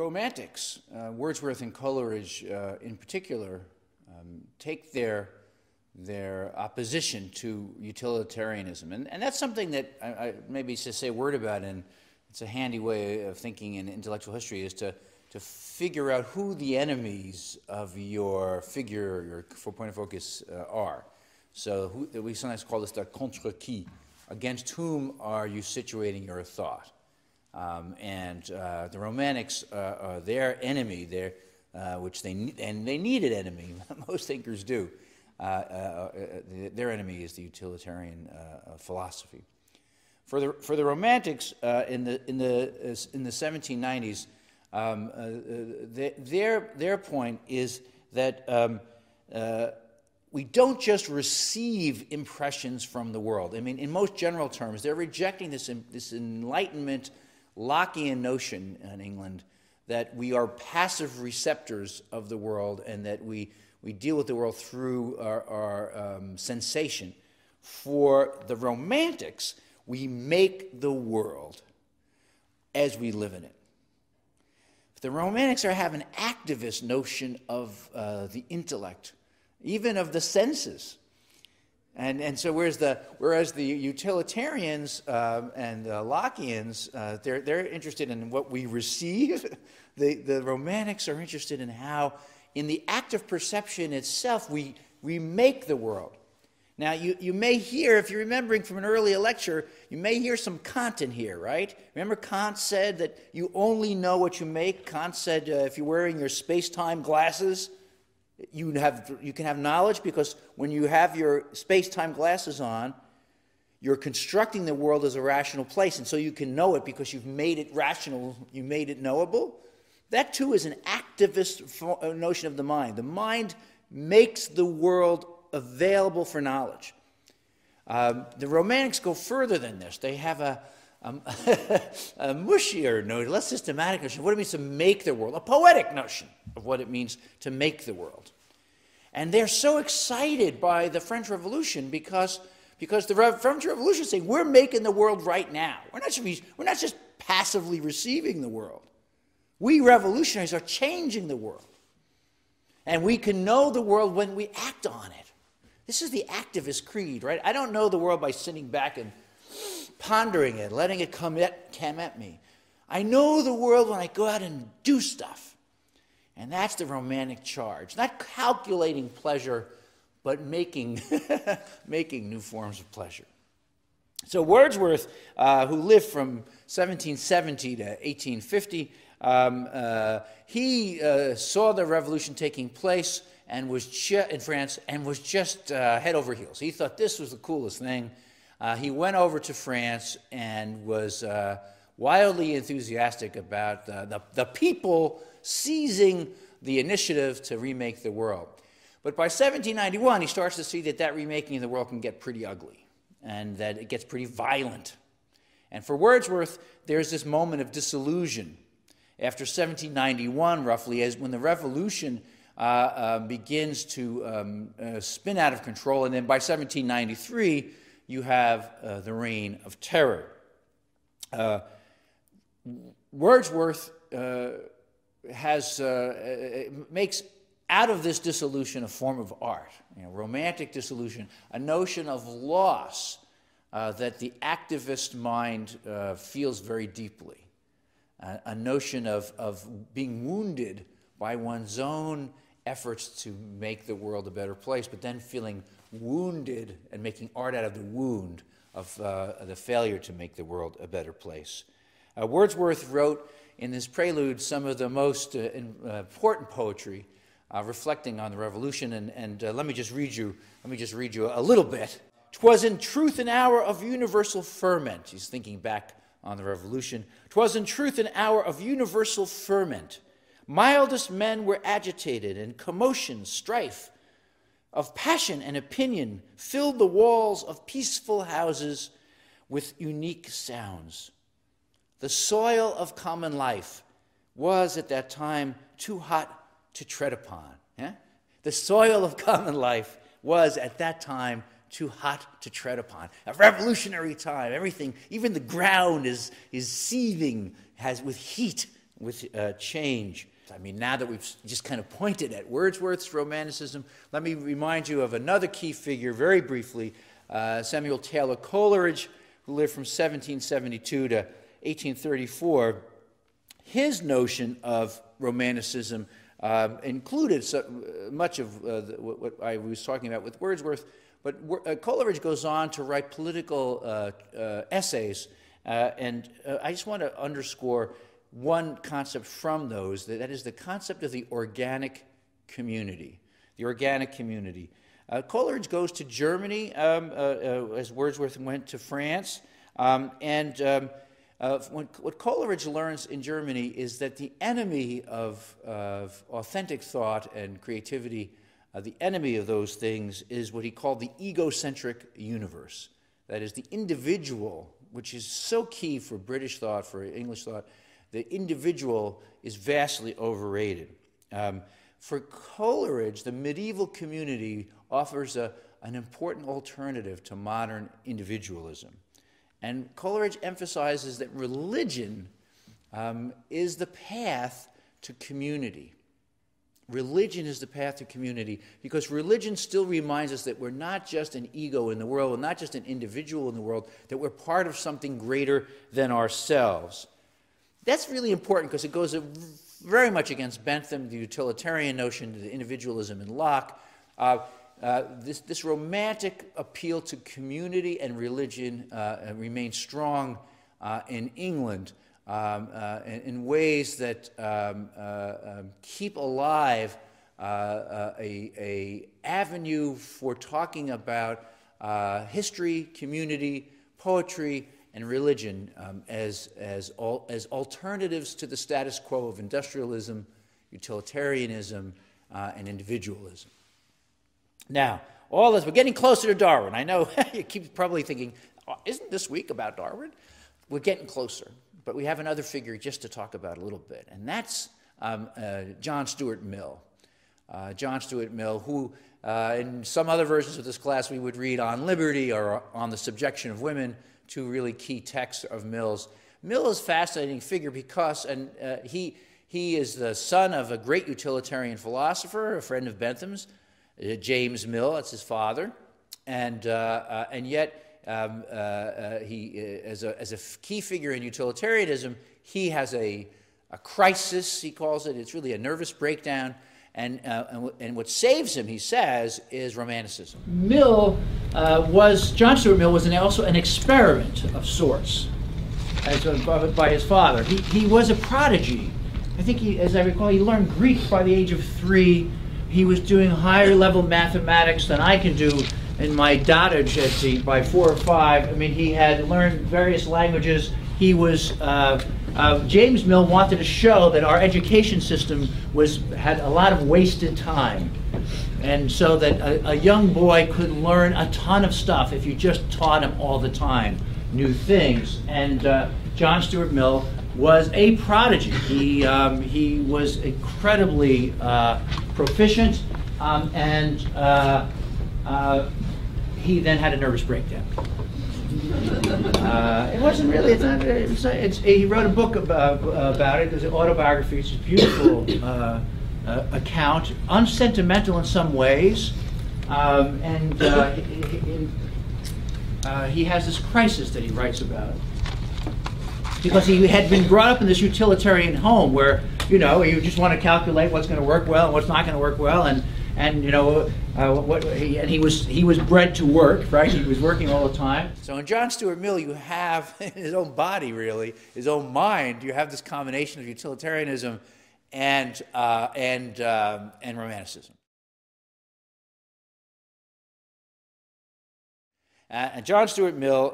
Romantics, Wordsworth and Coleridge in particular, take their opposition to utilitarianism. And that's something that I maybe to say a word about, and it's a handy way of thinking in intellectual history, is to figure out who the enemies of your figure, your point of focus, are. So we sometimes call this the contre qui, against whom are you situating your thought. And the Romantics are their enemy, which they need an enemy. Most thinkers do. Their enemy is the utilitarian philosophy. For the Romantics in the 1790s, their point is that we don't just receive impressions from the world. I mean, in most general terms, they're rejecting this Enlightenment Lockean notion in England that we are passive receptors of the world and that we deal with the world through our sensation. For the Romantics, we make the world as we live in it. The Romantics have an activist notion of the intellect, even of the senses. And so whereas the utilitarians and the Lockeans, they're interested in what we receive, the Romantics are interested in how, in the act of perception itself, we make the world. Now, you may hear, if you're remembering from an earlier lecture, you may hear some Kant in here, right? Remember Kant said that you only know what you make? Kant said if you're wearing your space-time glasses, you can have knowledge because when you have your space-time glasses on, you're constructing the world as a rational place, and so you can know it because you've made it rational, you made it knowable. That, too, is an activist notion of the mind. The mind makes the world available for knowledge. The Romantics go further than this. They have a mushier notion, less systematic notion of what it means to make the world, a poetic notion of what it means to make the world. And they're so excited by the French Revolution because the French Revolution is saying we're making the world right now. We're not just passively receiving the world. We revolutionaries are changing the world. And we can know the world when we act on it. This is the activist creed, right? I don't know the world by sitting back and pondering it, letting it come at me. I know the world when I go out and do stuff. And that's the Romantic charge. Not calculating pleasure, but making new forms of pleasure. So Wordsworth, who lived from 1770 to 1850, he saw the revolution taking place and was in France and was just head over heels. He thought this was the coolest thing. He went over to France and was wildly enthusiastic about the people seizing the initiative to remake the world. But by 1791, he starts to see that remaking of the world can get pretty ugly and that it gets pretty violent. And for Wordsworth, there's this moment of disillusion. After 1791, roughly, as when the revolution begins to spin out of control, and then by 1793, you have the Reign of Terror. Wordsworth makes out of this dissolution a form of art, romantic dissolution, a notion of loss that the activist mind feels very deeply. A notion of being wounded by one's own efforts to make the world a better place, but then feeling wounded and making art out of the wound of the failure to make the world a better place. Wordsworth wrote in this prelude some of the most important poetry reflecting on the revolution, and let me just read you a little bit. "'Twas in truth an hour of universal ferment." He's thinking back on the revolution. "'Twas in truth an hour of universal ferment. Mildest men were agitated, and commotion, strife of passion and opinion filled the walls of peaceful houses with unique sounds. The soil of common life was at that time too hot to tread upon." Yeah? The soil of common life was at that time too hot to tread upon. A revolutionary time. Everything, even the ground is seething with heat change. I mean, now that we've just kind of pointed at Wordsworth's Romanticism, let me remind you of another key figure very briefly, Samuel Taylor Coleridge, who lived from 1772 to 1834. His notion of Romanticism included much of what I was talking about with Wordsworth, but Coleridge goes on to write political essays, and I just want to underscore one concept from those, that is the concept of the organic community. The organic community. Coleridge goes to Germany as Wordsworth went to France, what Coleridge learns in Germany is that the enemy of authentic thought and creativity, the enemy of those things is what he called the egocentric universe. That is, the individual, which is so key for British thought, for English thought. The individual is vastly overrated. For Coleridge, the medieval community offers an important alternative to modern individualism. And Coleridge emphasizes that religion is the path to community. Religion is the path to community because religion still reminds us that we're not just an ego in the world, we're not just an individual in the world, that we're part of something greater than ourselves. That's really important because it goes very much against Bentham, the utilitarian notion, the individualism in Locke. This romantic appeal to community and religion remains strong in England in ways that keep alive a avenue for talking about history, community, poetry, and religion as alternatives to the status quo of industrialism, utilitarianism, and individualism. Now, all this, we're getting closer to Darwin. I know you keep probably thinking, oh, isn't this week about Darwin? We're getting closer, but we have another figure just to talk about a little bit, and that's John Stuart Mill. John Stuart Mill, who in some other versions of this class we would read on liberty or on the subjection of women, two really key texts of Mill's. Mill is a fascinating figure because he is the son of a great utilitarian philosopher, a friend of Bentham's, James Mill, that's his father, and yet he, as a key figure in utilitarianism, he has a crisis, he calls it. It's really a nervous breakdown, and what saves him, he says, is Romanticism. John Stuart Mill was also an experiment of sorts, by his father. He was a prodigy. I think, as I recall, he learned Greek by the age of 3. He was doing higher level mathematics than I can do in my dotage by 4 or 5. I mean, he had learned various languages. He was, James Mill wanted to show that our education system had a lot of wasted time. And so that a young boy could learn a ton of stuff if you just taught him all the time new things. And John Stuart Mill was a prodigy. He was incredibly proficient, and he then had a nervous breakdown. It wasn't really. He wrote a book about it. There's an autobiography. It's a beautiful account, unsentimental in some ways, and he has this crisis that he writes about. Because he had been brought up in this utilitarian home where, you know, you just want to calculate what's going to work well and what's not going to work well, and you know, he was bred to work, right? He was working all the time. So in John Stuart Mill, you have in his own body, really, his own mind, you have this combination of utilitarianism and Romanticism. And John Stuart Mill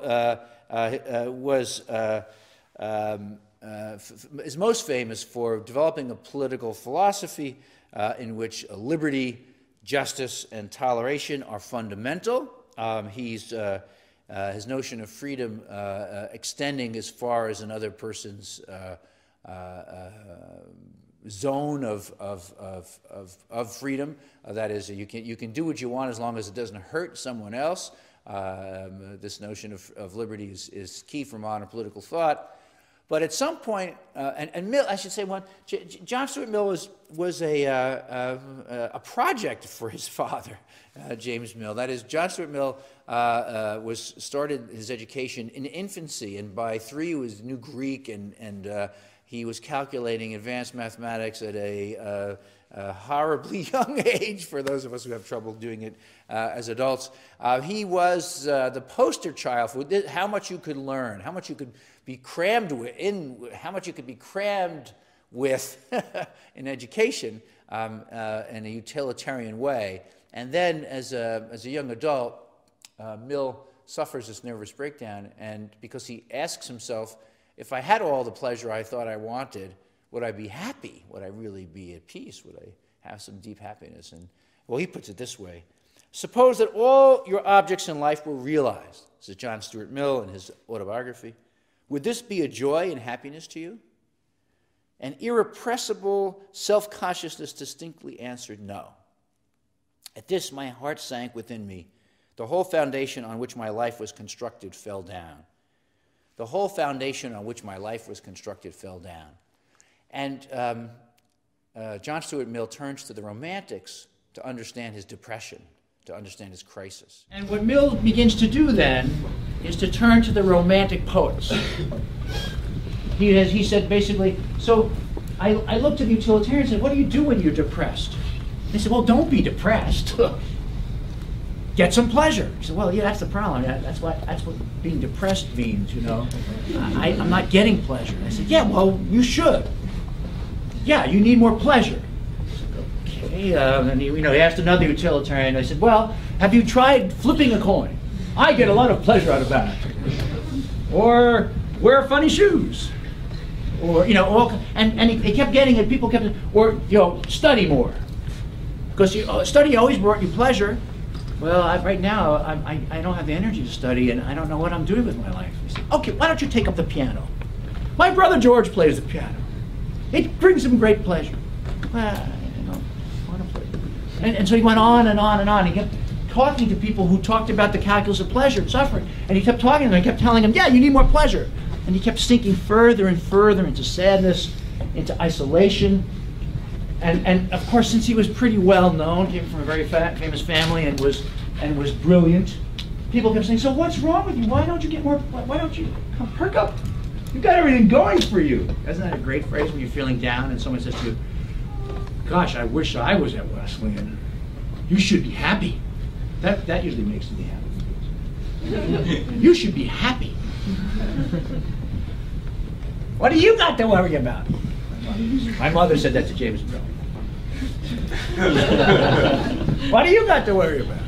is most famous for developing a political philosophy in which liberty, justice, and toleration are fundamental. His notion of freedom extending as far as another person's zone of freedom. That is, you can do what you want as long as it doesn't hurt someone else. This notion of liberty is key for modern political thought. But at some point, and Mill, I should say one, John Stuart Mill was a project for his father, James Mill. That is, John Stuart Mill started his education in infancy, and by 3 he knew Greek, and he was calculating advanced mathematics at a horribly young age for those of us who have trouble doing it as adults. He was the poster child for how much you could learn, how much you could be crammed with, how much you could be crammed with in education in a utilitarian way. And then as a young adult, Mill suffers this nervous breakdown, and because he asks himself, if I had all the pleasure I thought I wanted, would I be happy? Would I really be at peace? Would I have some deep happiness? And, well, he puts it this way. Suppose that all your objects in life were realized. This is John Stuart Mill in his autobiography. Would this be a joy and happiness to you? An irrepressible self-consciousness distinctly answered no. At this, my heart sank within me. The whole foundation on which my life was constructed fell down. The whole foundation on which my life was constructed fell down. And John Stuart Mill turns to the Romantics to understand his depression, to understand his crisis. And what Mill begins to do then is to turn to the Romantic poets. He said basically, so I looked at the utilitarians and said, what do you do when you're depressed? They said, well, don't be depressed. Get some pleasure. He said, well, yeah, that's the problem. That's what being depressed means, you know. I'm not getting pleasure. I said, yeah, well, you should. Yeah, you need more pleasure. Okay, and he asked another utilitarian. I said, well, have you tried flipping a coin? I get a lot of pleasure out of that. Or wear funny shoes. Or, and he kept getting it. People kept, or, study more. Because study always brought you pleasure. Well, right now, I don't have the energy to study, and I don't know what I'm doing with my life. He said, okay, why don't you take up the piano? My brother George plays the piano. It brings him great pleasure. Well, I want to play. And so he went on and on and on. He kept talking to people who talked about the calculus of pleasure and suffering. And he kept talking to them, he kept telling them, yeah, you need more pleasure. And he kept sinking further and further into sadness, into isolation. And of course, since he was pretty well known, came from a very famous family and was brilliant, people kept saying, so what's wrong with you? Why don't you get more, why don't you come perk up? You've got everything going for you. Isn't that a great phrase when you're feeling down and someone says to you, gosh, I wish I was at Wesleyan. You should be happy. That usually makes me happy. You should be happy. What do you got to worry about? My mother said that to James Mill. What do you got to worry about?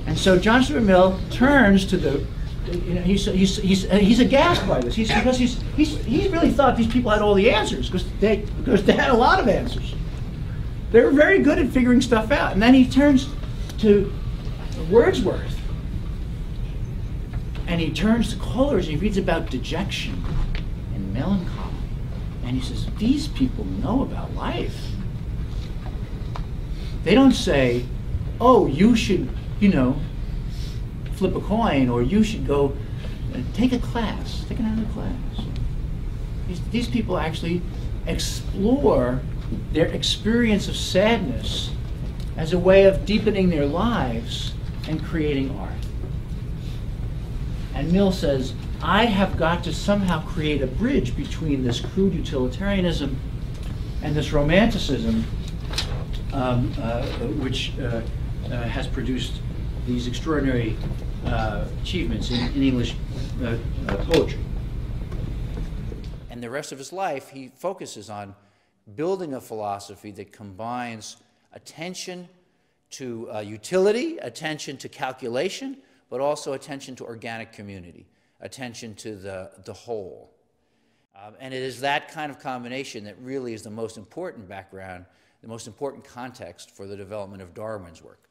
And so John Stuart Mill turns to the, he's aghast by this. Because he really thought these people had all the answers because they had a lot of answers. They were very good at figuring stuff out. And then he turns to Wordsworth. And he turns to Coleridge and he reads about dejection and melancholy. And he says, these people know about life. They don't say, oh, you should, flip a coin, or you should go take a class, take another class. These people actually explore their experience of sadness as a way of deepening their lives and creating art. And Mill says, I have got to somehow create a bridge between this crude utilitarianism and this romanticism, which has produced these extraordinary achievements in English poetry. And the rest of his life, he focuses on building a philosophy that combines attention to utility, attention to calculation, but also attention to organic community, attention to the whole. And it is that kind of combination that really is the most important background, the most important context for the development of Darwin's work.